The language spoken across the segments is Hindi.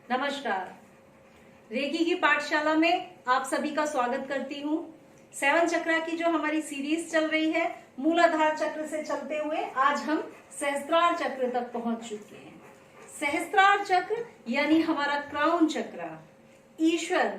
नमस्कार। रेकी की पाठशाला में आप सभी का स्वागत करती हूँ। 7 चक्रा की जो हमारी सीरीज चल रही है, मूलाधार चक्र से चलते हुए आज हम सहस्त्रार चक्र तक पहुंच चुके हैं। सहस्त्रार चक्र यानी हमारा क्राउन चक्र, ईश्वर,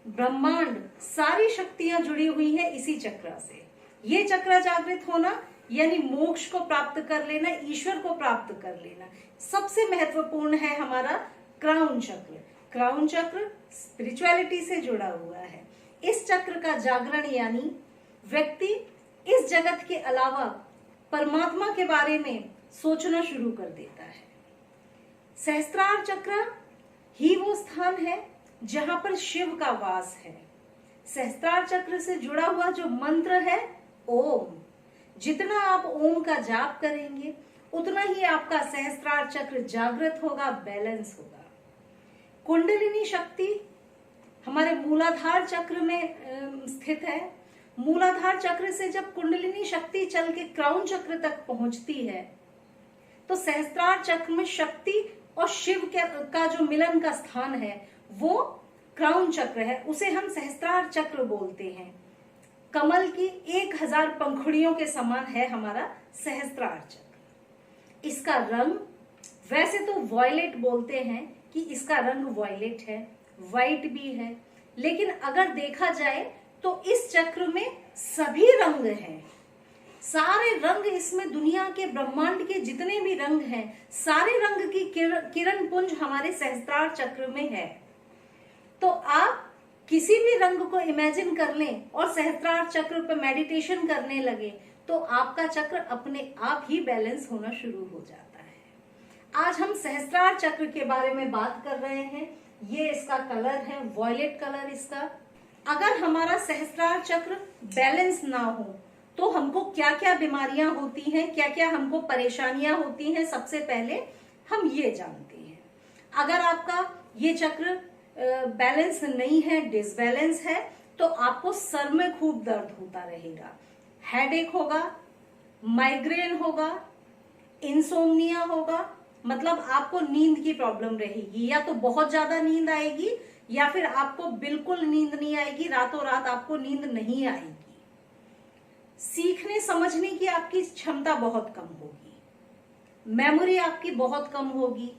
ब्रह्मांड, सारी शक्तियां जुड़ी हुई है इसी चक्र से। ये चक्र जागृत होना यानी मोक्ष को प्राप्त कर लेना, ईश्वर को प्राप्त कर लेना, सबसे महत्वपूर्ण है हमारा क्राउन चक्र। क्राउन चक्र स्पिरिचुअलिटी से जुड़ा हुआ है। इस चक्र का जागरण यानी व्यक्ति इस जगत के अलावा परमात्मा के बारे में सोचना शुरू कर देता है। सहस्त्रार चक्र ही वो स्थान है जहां पर शिव का वास है। सहस्त्रार चक्र से जुड़ा हुआ जो मंत्र है ओम, जितना आप ओम का जाप करेंगे उतना ही आपका सहस्त्रार चक्र जागृत होगा, बैलेंस होगा। कुंडलिनी शक्ति हमारे मूलाधार चक्र में स्थित है। मूलाधार चक्र से जब कुंडलिनी शक्ति चल के क्राउन चक्र तक पहुंचती है तो सहस्त्रार चक्र में शक्ति और शिव का जो मिलन का स्थान है वो क्राउन चक्र है। उसे हम सहस्त्रार चक्र बोलते हैं। कमल की 1000 पंखुड़ियों के समान है हमारा सहस्त्रार चक्र। इसका रंग वैसे तो वॉयलेट बोलते हैं कि इसका रंग वॉयलेट है, वाइट भी है, लेकिन अगर देखा जाए तो इस चक्र में सभी रंग हैं। सारे रंग इसमें, दुनिया के ब्रह्मांड के जितने भी रंग हैं, सारे रंग की किरण पुंज हमारे सहस्त्रार चक्र में है। तो आप किसी भी रंग को इमेजिन कर लें और सहस्त्रार चक्र पर मेडिटेशन करने लगे तो आपका चक्र अपने आप ही बैलेंस होना शुरू हो जाता है। आज हम सहस्त्रार चक्र के बारे में बात कर रहे हैं। ये इसका कलर है, वॉयलेट कलर इसका। अगर हमारा सहस्त्रार चक्र बैलेंस ना हो तो हमको क्या क्या बीमारियां होती हैं, क्या क्या हमको परेशानियां होती हैं, सबसे पहले हम ये जानते हैं। अगर आपका ये चक्र बैलेंस नहीं है, डिसबैलेंस है, तो आपको सर में खूब दर्द होता रहेगा, हेडेक होगा, माइग्रेन होगा, इंसोम्निया होगा, मतलब आपको नींद की प्रॉब्लम रहेगी। या तो बहुत ज्यादा नींद आएगी या फिर आपको बिल्कुल नींद नहीं आएगी, रातों रात आपको नींद नहीं आएगी। सीखने समझने की आपकी क्षमता बहुत कम होगी, मेमोरी आपकी बहुत कम होगी,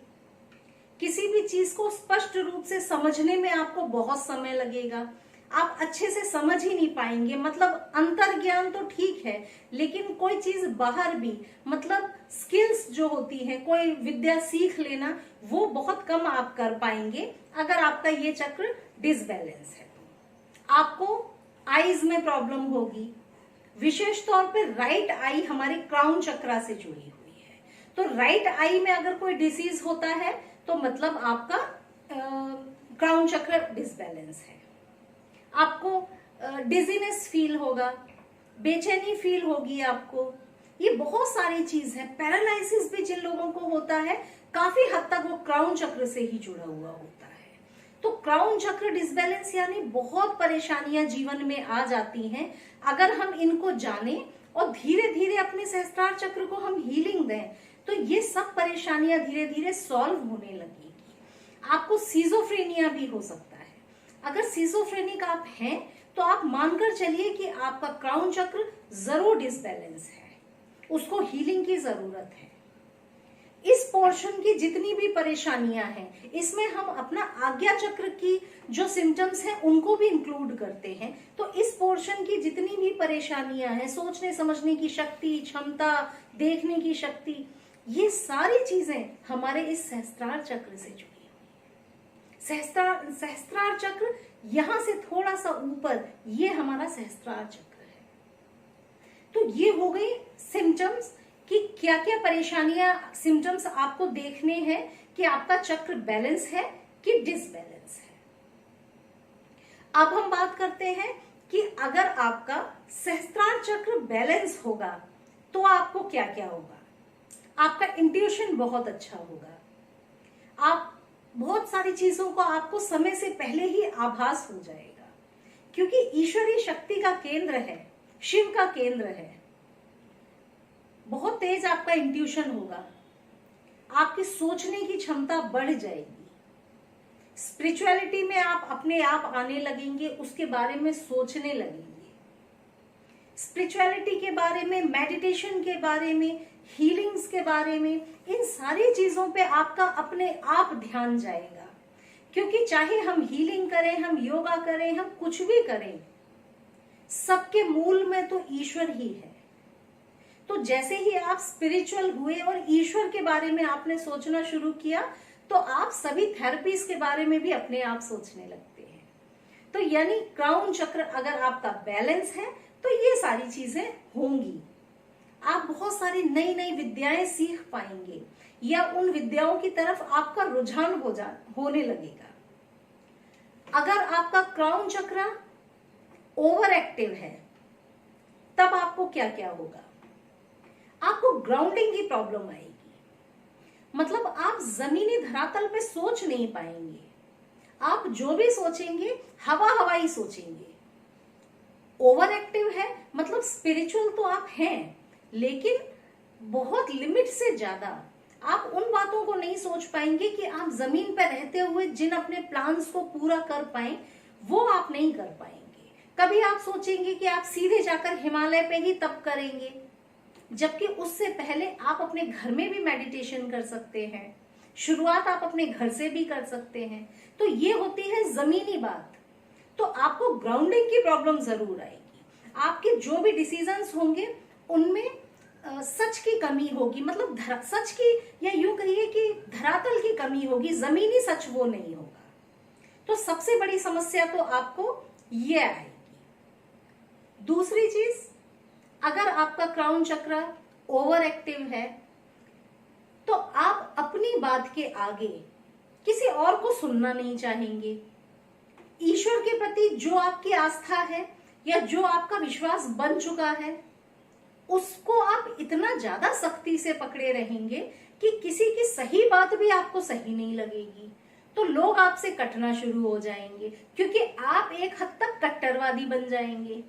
किसी भी चीज को स्पष्ट रूप से समझने में आपको बहुत समय लगेगा, आप अच्छे से समझ ही नहीं पाएंगे। मतलब अंतर ज्ञान तो ठीक है, लेकिन कोई चीज बाहर भी, मतलब स्किल्स जो होती है, कोई विद्या सीख लेना, वो बहुत कम आप कर पाएंगे अगर आपका ये चक्र डिसबैलेंस है। आपको आईज में प्रॉब्लम होगी, विशेष तौर पे राइट आई हमारे क्राउन चक्रा से जुड़ी हुई है। तो राइट आई में अगर कोई डिसीज होता है तो मतलब आपका क्राउन चक्र डिसबैलेंस है। आपको डिजीनेस फील होगा, बेचैनी फील होगी आपको, ये बहुत सारी चीज है। पैरालिसिस भी जिन लोगों को होता है काफी हद तक वो क्राउन चक्र से ही जुड़ा हुआ होता है। तो क्राउन चक्र डिसबैलेंस यानी बहुत परेशानियां जीवन में आ जाती हैं। अगर हम इनको जाने और धीरे धीरे अपने सहस्त्रार चक्र को हम हीलिंग दें तो ये सब परेशानियां धीरे धीरे सॉल्व होने लगेगी। आपको सीजोफ्रेनिया भी हो सकता है। अगर सीजोफ्रेनिक आप हैं तो आप मानकर चलिए कि आपका क्राउन चक्र जरूर डिसबैलेंस है, उसको हीलिंग की जरूरत है। इस पोर्शन की जितनी भी परेशानियां हैं इसमें हम अपना आज्ञा चक्र की जो सिम्टम्स हैं उनको भी इंक्लूड करते हैं। तो इस पोर्शन की जितनी भी परेशानियां हैं, सोचने समझने की शक्ति, क्षमता, देखने की शक्ति, ये सारी चीजें हमारे इस सहस्त्रार चक्र से जुड़ी हुई है। सहस्त्रार चक्र यहां से थोड़ा सा ऊपर, ये हमारा सहस्त्रार चक्र है। तो ये हो गई सिम्टम्स कि क्या क्या परेशानियां, सिम्टम्स आपको देखने हैं कि आपका चक्र बैलेंस है कि डिसबैलेंस है। अब हम बात करते हैं कि अगर आपका सहस्त्रार चक्र बैलेंस होगा तो आपको क्या क्या होगा। आपका इंट्यूशन बहुत अच्छा होगा, आप बहुत सारी चीजों को आपको समय से पहले ही आभास हो जाएगा, क्योंकि ईश्वरीय शक्ति का केंद्र है, शिव का केंद्र है। बहुत तेज आपका इंट्यूशन होगा, आपकी सोचने की क्षमता बढ़ जाएगी। स्पिरिचुअलिटी में आप अपने आप आने लगेंगे, उसके बारे में सोचने लगेंगे। स्पिरिचुअलिटी के बारे में, मेडिटेशन के बारे में, हीलिंग्स के बारे में, इन सारी चीजों पे आपका अपने आप ध्यान जाएगा। क्योंकि चाहे हम हीलिंग करें, हम योगा करें, हम कुछ भी करें, सबके मूल में तो ईश्वर ही है। तो जैसे ही आप स्पिरिचुअल हुए और ईश्वर के बारे में आपने सोचना शुरू किया, तो आप सभी थेरेपीज के बारे में भी अपने आप सोचने लगते हैं। तो यानी क्राउन चक्र अगर आपका बैलेंस है तो ये सारी चीजें होंगी। आप बहुत सारी नई नई विद्याएं सीख पाएंगे, या उन विद्याओं की तरफ आपका रुझान होने लगेगा। अगर आपका क्राउन चक्र ओवर एक्टिव है, तब आपको क्या क्या होगा? आपको ग्राउंडिंग की प्रॉब्लम आएगी। मतलब आप जमीनी धरातल पे सोच नहीं पाएंगे। आप जो भी सोचेंगे हवा हवा ही सोचेंगे। ओवर एक्टिव है मतलब स्पिरिचुअल तो आप हैं, लेकिन बहुत लिमिट से ज्यादा आप उन बातों को नहीं सोच पाएंगे कि आप जमीन पर रहते हुए जिन अपने प्लान्स को पूरा कर पाए, वो आप नहीं कर पाएंगे। कभी आप सोचेंगे कि आप सीधे जाकर हिमालय पे ही तप करेंगे, जबकि उससे पहले आप अपने घर में भी मेडिटेशन कर सकते हैं। शुरुआत आप अपने घर से भी कर सकते हैं। तो ये होती है जमीनी बात। तो आपको ग्राउंडिंग की प्रॉब्लम जरूर आएगी। आपके जो भी डिसीजंस होंगे उनमें सच की कमी होगी, मतलब सच की, या यूं कहिए कि धरातल की कमी होगी, जमीनी सच वो नहीं होगा। तो सबसे बड़ी समस्या तो आपको ये आएगी। दूसरी चीज, अगर आपका क्राउन चक्र ओवर एक्टिव है तो आप अपनी बात के आगे किसी और को सुनना नहीं चाहेंगे। ईश्वर के प्रति जो आपकी आस्था है या जो आपका विश्वास बन चुका है, उसको आप इतना ज्यादा सख्ती से पकड़े रहेंगे कि किसी की सही बात भी आपको सही नहीं लगेगी। तो लोग आपसे कटना शुरू हो जाएंगे, क्योंकि आप एक हद तक कट्टरवादी बन जाएंगे।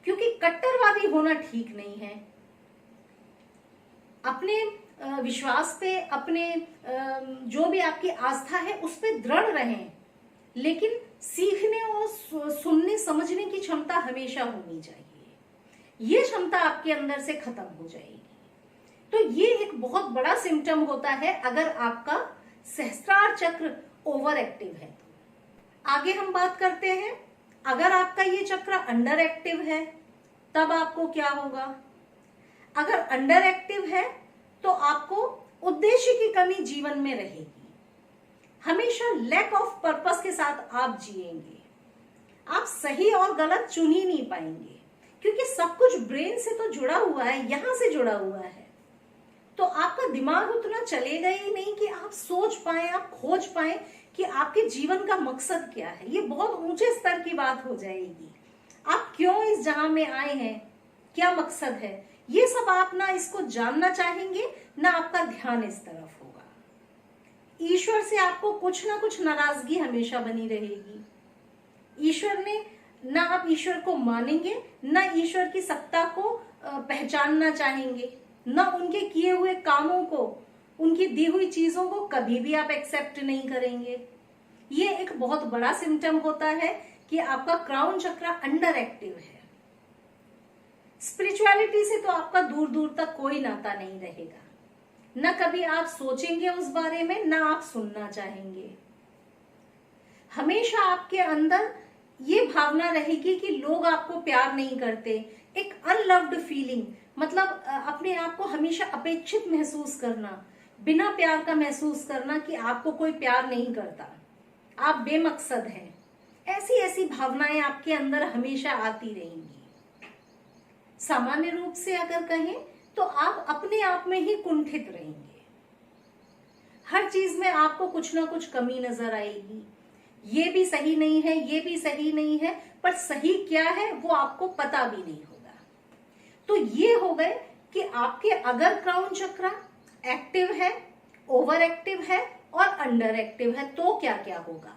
क्योंकि कट्टरवादी होना ठीक नहीं है। अपने विश्वास पे, अपने जो भी आपकी आस्था है उस पे दृढ़ रहें, लेकिन सीखने और सुनने समझने की क्षमता हमेशा होनी चाहिए। ये क्षमता आपके अंदर से खत्म हो जाएगी। तो ये एक बहुत बड़ा सिम्टम होता है अगर आपका सहस्त्रार चक्र ओवर एक्टिव है। तो आगे हम बात करते हैं, अगर आपका ये चक्र अंडर एक्टिव है तब आपको क्या होगा? अगर अंडर एक्टिव है तो आपको उद्देश्य की कमी जीवन में रहेगी। हमेशा लैक ऑफ पर्पस के साथ आप जिएंगे। आप सही और गलत चुन ही नहीं पाएंगे, क्योंकि सब कुछ ब्रेन से तो जुड़ा हुआ है, यहां से जुड़ा हुआ है। तो आपका दिमाग उतना चलेगा ही नहीं कि आप सोच पाए, आप खोज पाए कि आपके जीवन का मकसद क्या है। ये बहुत ऊंचे स्तर की बात हो जाएगी। आप क्यों इस जहां में आए हैं, क्या मकसद है, ये सब आप ना इसको जानना चाहेंगे, ना आपका ध्यान इस तरफ होगा। ईश्वर से आपको कुछ ना कुछ नाराजगी हमेशा बनी रहेगी। ईश्वर ने, ना आप ईश्वर को मानेंगे, ना ईश्वर की सत्ता को पहचानना चाहेंगे, ना उनके किए हुए कामों को, उनकी दी हुई चीजों को कभी भी आप एक्सेप्ट नहीं करेंगे। ये एक बहुत बड़ा सिम्टम होता है कि आपका क्राउन चक्र अंडर एक्टिव है। स्पिरिचुअलिटी से तो आपका दूर दूर तक कोई नाता नहीं रहेगा। न कभी आप सोचेंगे उस बारे में, न आप सुनना चाहेंगे। हमेशा आपके अंदर ये भावना रहेगी कि लोग आपको प्यार नहीं करते। एक अनलव्ड फीलिंग, मतलब अपने आप को हमेशा अपेक्षित महसूस करना, बिना प्यार का महसूस करना कि आपको कोई प्यार नहीं करता, आप बेमकसद हैं। ऐसी ऐसी भावनाएं आपके अंदर हमेशा आती रहेंगी। सामान्य रूप से अगर कहें तो आप अपने आप में ही कुंठित रहेंगे। हर चीज में आपको कुछ ना कुछ कमी नजर आएगी। ये भी सही नहीं है, ये भी सही नहीं है, पर सही क्या है वो आपको पता भी नहीं होगा। तो ये हो गए कि आपके अगर क्राउन चक्र एक्टिव है, ओवर एक्टिव है और अंडर एक्टिव है तो क्या क्या होगा।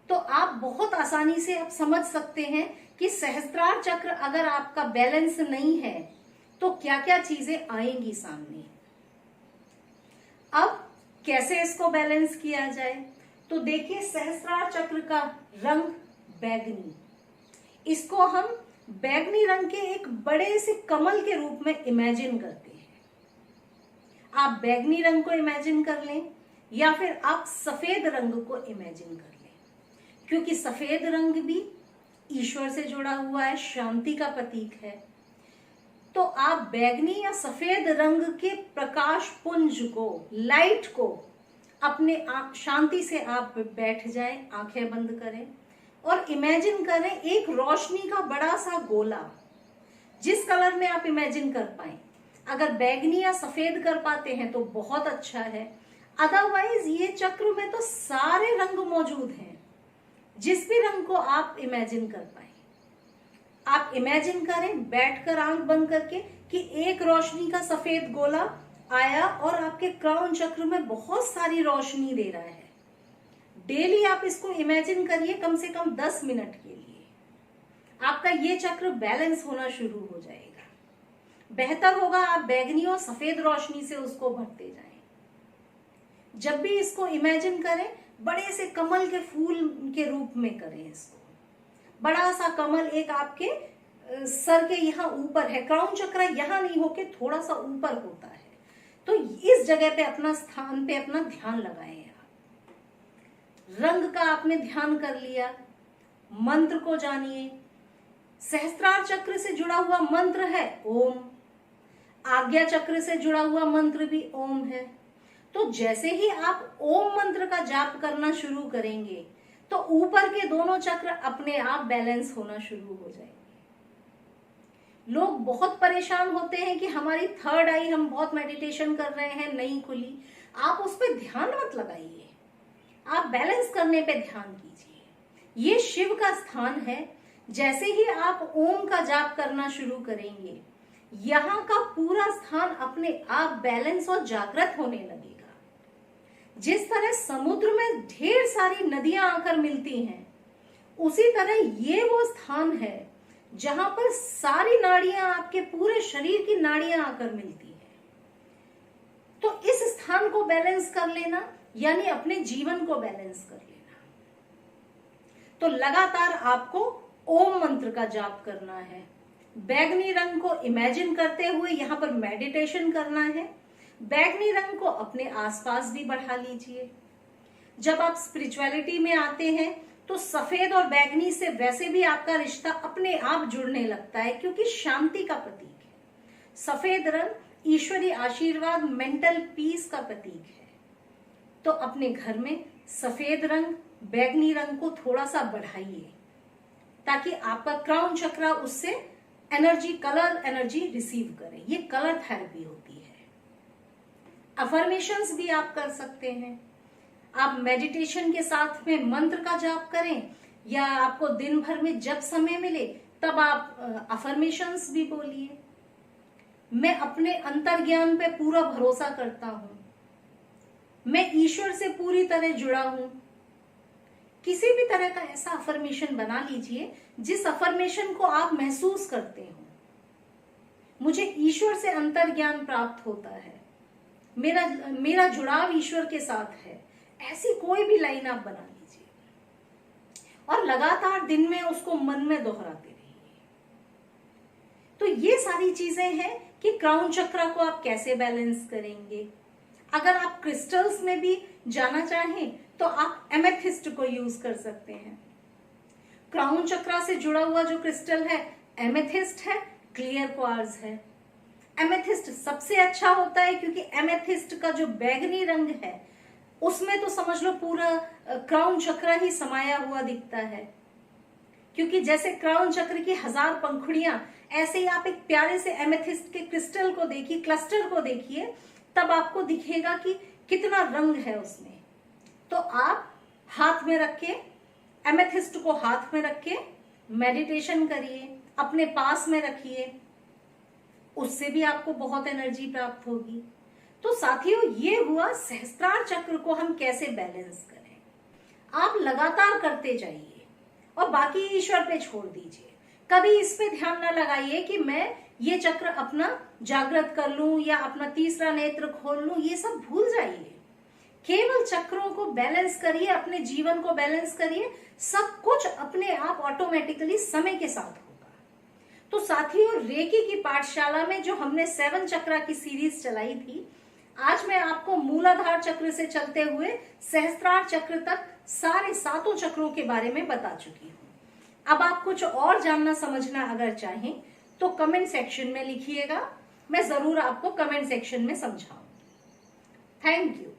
तो आप बहुत आसानी से अब समझ सकते हैं कि सहस्त्रार चक्र अगर आपका बैलेंस नहीं है तो क्या क्या चीजें आएंगी सामने। अब कैसे इसको बैलेंस किया जाए? तो देखिए सहस्त्रार चक्र का रंग बैगनी, इसको हम बैगनी रंग के एक बड़े से कमल के रूप में इमेजिन करते हैं। आप बैगनी रंग को इमेजिन कर लें या फिर आप सफेद रंग को इमेजिन कर लें, क्योंकि सफेद रंग भी ईश्वर से जुड़ा हुआ है, शांति का प्रतीक है। तो आप बैगनी या सफेद रंग के प्रकाश पुंज को, लाइट को अपने आप शांति से आप बैठ जाएं, आंखें बंद करें और इमेजिन करें एक रोशनी का बड़ा सा गोला, जिस कलर में आप इमेजिन कर पाए। अगर बैगनी या सफेद कर पाते हैं तो बहुत अच्छा है, अदरवाइज ये चक्र में तो सारे रंग मौजूद हैं, जिस भी रंग को आप इमेजिन कर पाए। आप इमेजिन करें बैठकर आंख बंद करके कि एक रोशनी का सफेद गोला आया और आपके क्राउन चक्र में बहुत सारी रोशनी दे रहा है। डेली आप इसको इमेजिन करिए कम से कम 10 मिनट के लिए, आपका ये चक्र बैलेंस होना शुरू हो जाएगा। बेहतर होगा आप बैगनी और सफेद रोशनी से उसको भरते जाएं। जब भी इसको इमेजिन करें बड़े से कमल के फूल के रूप में करें इसको। बड़ा सा कमल एक आपके सर के यहाँ ऊपर है, क्राउन चक्र यहाँ नहीं होके थोड़ा सा ऊपर होता है, तो इस जगह पे अपना स्थान पे अपना ध्यान लगाएं आप। रंग का आपने ध्यान कर लिया, मंत्र को जानिए। सहस्त्रार चक्र से जुड़ा हुआ मंत्र है ओम, आज्ञा चक्र से जुड़ा हुआ मंत्र भी ओम है। तो जैसे ही आप ओम मंत्र का जाप करना शुरू करेंगे तो ऊपर के दोनों चक्र अपने आप बैलेंस होना शुरू हो जाएंगे। लोग बहुत परेशान होते हैं कि हमारी थर्ड आई, हम बहुत मेडिटेशन कर रहे हैं, नहीं खुली। आप उस पर ध्यान मत लगाइए, आप बैलेंस करने पे ध्यान कीजिए। ये शिव का स्थान है। जैसे ही आप ओम का जाप करना शुरू करेंगे, यहाँ का पूरा स्थान अपने आप बैलेंस और जागृत होने लगेगा। जिस तरह समुद्र में ढेर सारी नदियां आकर मिलती हैं, उसी तरह ये वो स्थान है जहां पर सारी नाड़ियां, आपके पूरे शरीर की नाड़ियां आकर मिलती हैं। तो इस स्थान को बैलेंस कर लेना यानी अपने जीवन को बैलेंस कर लेना। तो लगातार आपको ओम मंत्र का जाप करना है। बैगनी रंग को इमेजिन करते हुए यहाँ पर मेडिटेशन करना है। बैगनी रंग को अपने आसपास भी बढ़ा लीजिए। जब आप स्पिरिचुअलिटी में आते हैं तो सफेद और बैगनी से वैसे भी आपका रिश्ता अपने आप जुड़ने लगता है, क्योंकि शांति का प्रतीक है। सफेद रंग ईश्वरीय आशीर्वाद, मेंटल पीस का प्रतीक है। तो अपने घर में सफेद रंग, बैगनी रंग को थोड़ा सा बढ़ाइए ताकि आपका क्राउन चक्र उससे एनर्जी, कलर एनर्जी रिसीव करे। ये कलर थेरेपी होती है। अफर्मेशंस भी आप कर सकते हैं। आप मेडिटेशन के साथ में मंत्र का जाप करें, या आपको दिन भर में जब समय मिले तब आप अफर्मेशंस भी बोलिए। मैं अपने अंतर्ज्ञान पे पूरा भरोसा करता हूं, मैं ईश्वर से पूरी तरह जुड़ा हूं। किसी भी तरह का ऐसा अफर्मेशन बना लीजिए जिस अफर्मेशन को आप महसूस करते हो। मुझे ईश्वर से अंतर्ज्ञान प्राप्त होता है, मेरा जुड़ाव ईश्वर के साथ है। ऐसी कोई भी लाइन आप बना लीजिए और लगातार दिन में उसको मन में दोहराते रहिए। तो ये सारी चीजें हैं कि क्राउन चक्र को आप कैसे बैलेंस करेंगे। अगर आप क्रिस्टल्स में भी जाना चाहें तो आप एमेथिस्ट को यूज कर सकते हैं। क्राउन चक्र से जुड़ा हुआ जो क्रिस्टल है एमेथिस्ट है, क्लियर क्वार्ट्ज है। एमेथिस्ट सबसे अच्छा होता है क्योंकि एमेथिस्ट का जो बैगनी रंग है उसमें तो समझ लो पूरा क्राउन चक्र ही समाया हुआ दिखता है। क्योंकि जैसे क्राउन चक्र की 1000 पंखुड़ियां, ऐसे ही आप एक प्यारे से एमेथिस्ट के क्रिस्टल को देखिए, क्लस्टर को देखिए, तब आपको दिखेगा कि कितना रंग है उसमें। तो आप हाथ में रख के, एमेथिस्ट को हाथ में रख के मेडिटेशन करिए, अपने पास में रखिए, उससे भी आपको बहुत एनर्जी प्राप्त होगी। तो साथियों, ये हुआ सहस्त्रार चक्र को हम कैसे बैलेंस करें। आप लगातार करते जाइए और बाकी ईश्वर पे छोड़ दीजिए। कभी इस पे ध्यान ना लगाइए कि मैं ये चक्र अपना जागृत कर लूं या अपना तीसरा नेत्र खोल लूं, ये सब भूल जाइए। केवल चक्रों को बैलेंस करिए, अपने जीवन को बैलेंस करिए, सब कुछ अपने आप ऑटोमेटिकली समय के साथ होगा। तो साथियों, रेकी की पाठशाला में जो हमने 7 चक्रा की सीरीज चलाई थी, आज मैं आपको मूलाधार चक्र से चलते हुए सहस्त्रार चक्र तक सारे 7 चक्रों के बारे में बता चुकी हूं। अब आप कुछ और जानना समझना अगर चाहें तो कमेंट सेक्शन में लिखिएगा, मैं जरूर आपको कमेंट सेक्शन में समझाऊं। Thank you.